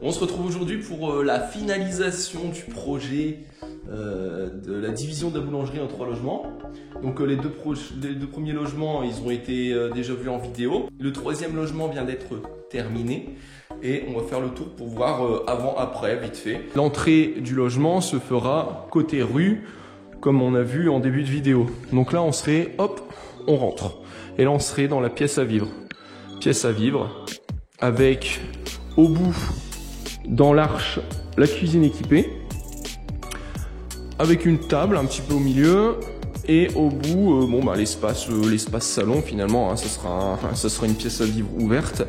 On se retrouve aujourd'hui pour la finalisation du projet de la division de la boulangerie en 3 logements. Donc les deux premiers logements, ils ont été déjà vus en vidéo. Le 3e logement vient d'être terminé et on va faire le tour pour voir avant-après vite fait. L'entrée du logement se fera côté rue comme on a vu en début de vidéo. Donc là on serait, hop, on rentre. Et là on serait dans la pièce à vivre. Pièce à vivre avec au bout dans l'arche la cuisine équipée avec une table un petit peu au milieu et au bout l'espace salon finalement, hein, ça sera une pièce à vivre ouverte.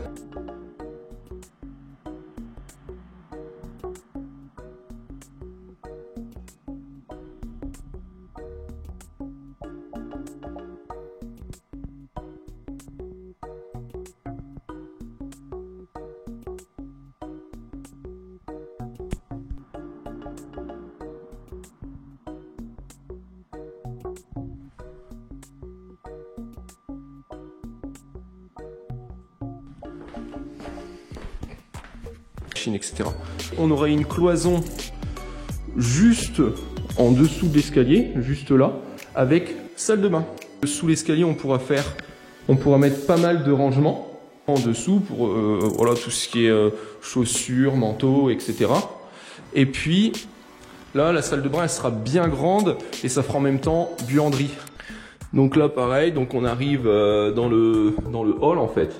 Etc. On aurait une cloison juste en dessous de l'escalier, juste là, avec salle de bain. Sous l'escalier, on pourra mettre pas mal de rangements en dessous pour voilà, tout ce qui est chaussures, manteaux, etc. Et puis là, la salle de bain, elle sera bien grande et ça fera en même temps buanderie. Donc là, pareil, donc on arrive dans le hall en fait,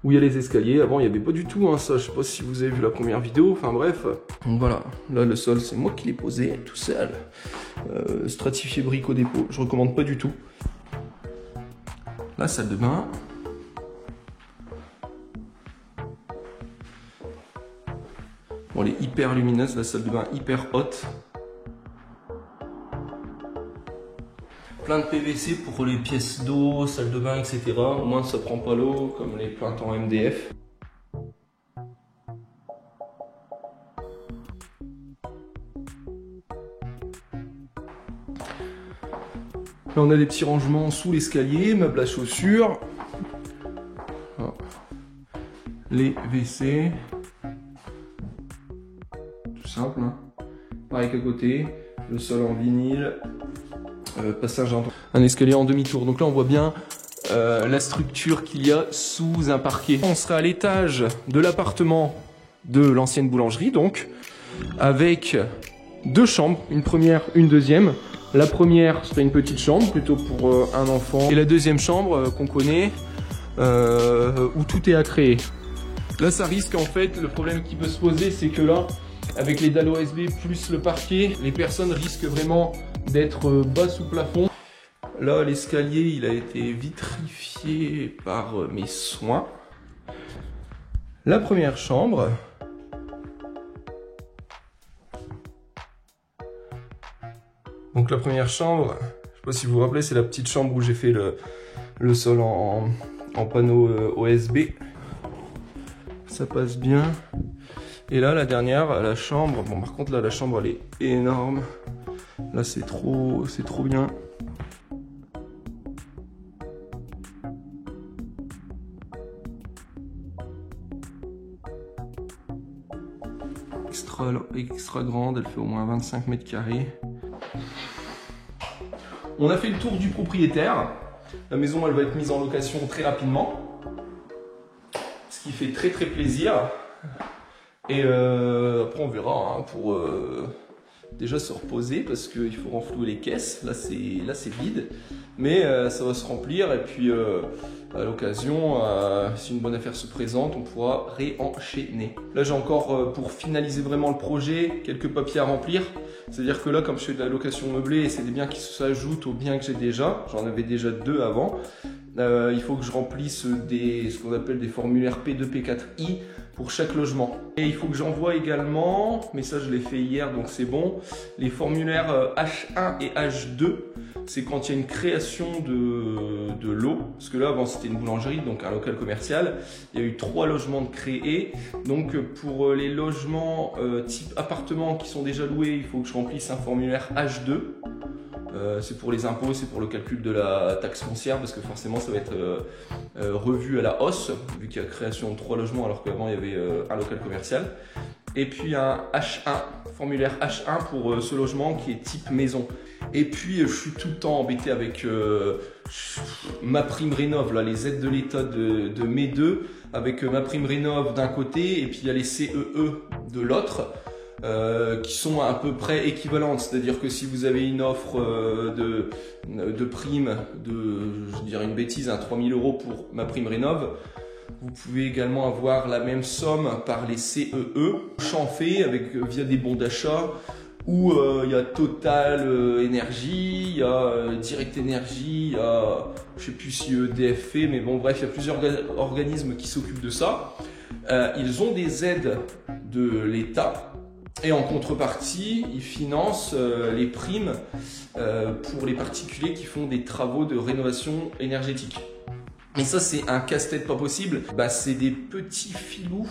où il y a les escaliers. Avant il n'y avait pas du tout hein, ça, je sais pas si vous avez vu la première vidéo, enfin bref. Donc voilà, là le sol c'est moi qui l'ai posé tout seul, stratifié brique au dépôt, je recommande pas du tout. La salle de bain. Bon, elle est hyper lumineuse, la salle de bain hyper haute. Plein de PVC pour les pièces d'eau, salle de bain, etc. Au moins ça prend pas l'eau comme les plaintes en MDF. Là on a des petits rangements sous l'escalier, meubles à chaussures. Oh. Les WC. Tout simple. Hein. Pareil qu'à côté, le sol en vinyle. Passage un escalier en demi-tour. Donc là on voit bien la structure qu'il y a sous un parquet. On sera à l'étage de l'appartement de l'ancienne boulangerie, donc avec 2 chambres, une première, une deuxième. La première serait une petite chambre plutôt pour un enfant, et la deuxième chambre qu'on connaît où tout est à créer. Là ça risque en fait, le problème qui peut se poser c'est que là avec les dalles OSB plus le parquet, les personnes risquent vraiment d'être bas sous plafond. Là, l'escalier, il a été vitrifié par mes soins. La première chambre. Donc la première chambre, je sais pas si vous vous rappelez, c'est la petite chambre où j'ai fait le sol en panneau OSB. Ça passe bien. Et là, la dernière, la chambre. Bon, par contre, là, la chambre, elle est énorme. Là, c'est trop bien. Extra grande, elle fait au moins 25 mètres carrés. On a fait le tour du propriétaire. La maison, elle va être mise en location très rapidement. Ce qui fait très plaisir. Et après, on verra hein, pour déjà se reposer parce qu'il faut renflouer les caisses. Là, c'est vide. Mais ça va se remplir. Et puis, à l'occasion, si une bonne affaire se présente, on pourra réenchaîner. Là, j'ai encore, pour finaliser vraiment le projet, quelques papiers à remplir. C'est-à-dire que là, comme je fais de la location meublée, c'est des biens qui s'ajoutent aux biens que j'ai déjà. J'en avais déjà 2 avant. Il faut que je remplisse ce qu'on appelle des formulaires P2, P4I pour chaque logement. Et il faut que j'envoie également, mais ça je l'ai fait hier donc c'est bon, les formulaires H1 et H2. C'est quand il y a une création de lot, parce que là avant c'était une boulangerie, donc un local commercial. Il y a eu 3 logements de créés. Donc pour les logements type appartement qui sont déjà loués, il faut que je remplisse un formulaire H2. C'est pour les impôts, c'est pour le calcul de la taxe foncière, parce que forcément ça va être revu à la hausse, vu qu'il y a création de 3 logements alors qu'avant il y avait un local commercial. Et puis un H1, formulaire H1 pour ce logement qui est type maison. Et puis je suis tout le temps embêté avec ma prime rénov, là, les aides de l'État de mai 2, avec ma prime rénov d'un côté et puis il y a les CEE de l'autre. Qui sont à peu près équivalentes, c'est-à-dire que si vous avez une offre de prime je dirais une bêtise, 3000 € pour ma prime rénov, vous pouvez également avoir la même somme par les CEE. J'en fais via des bons d'achat où il y a Total Énergie, il y a Direct Énergie, il y a, je sais plus si EDF fait, mais bon bref, il y a plusieurs organismes qui s'occupent de ça. Ils ont des aides de l'État. Et en contrepartie, ils financent les primes pour les particuliers qui font des travaux de rénovation énergétique. Mais ça, c'est un casse-tête pas possible. C'est des petits filous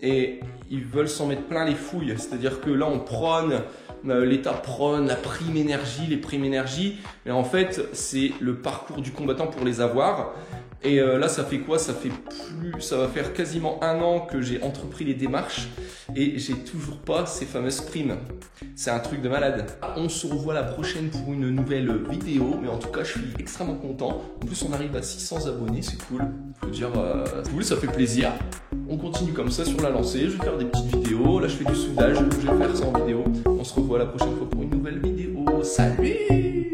et ils veulent s'en mettre plein les fouilles. C'est-à-dire que là, on prône, l'État prône la prime énergie, les primes énergie. Mais en fait, c'est le parcours du combattant pour les avoir. Et là, ça fait quoi? Ça va faire quasiment 1 an que j'ai entrepris les démarches et j'ai toujours pas ces fameuses primes. C'est un truc de malade. On se revoit la prochaine pour une nouvelle vidéo, mais en tout cas, je suis extrêmement content. En plus, on arrive à 600 abonnés, c'est cool. Faut dire, cool, ça fait plaisir. On continue comme ça sur la lancée. Je vais faire des petites vidéos. Là, je fais du soudage. Je vais faire ça en vidéo. On se revoit la prochaine fois pour une nouvelle vidéo. Salut!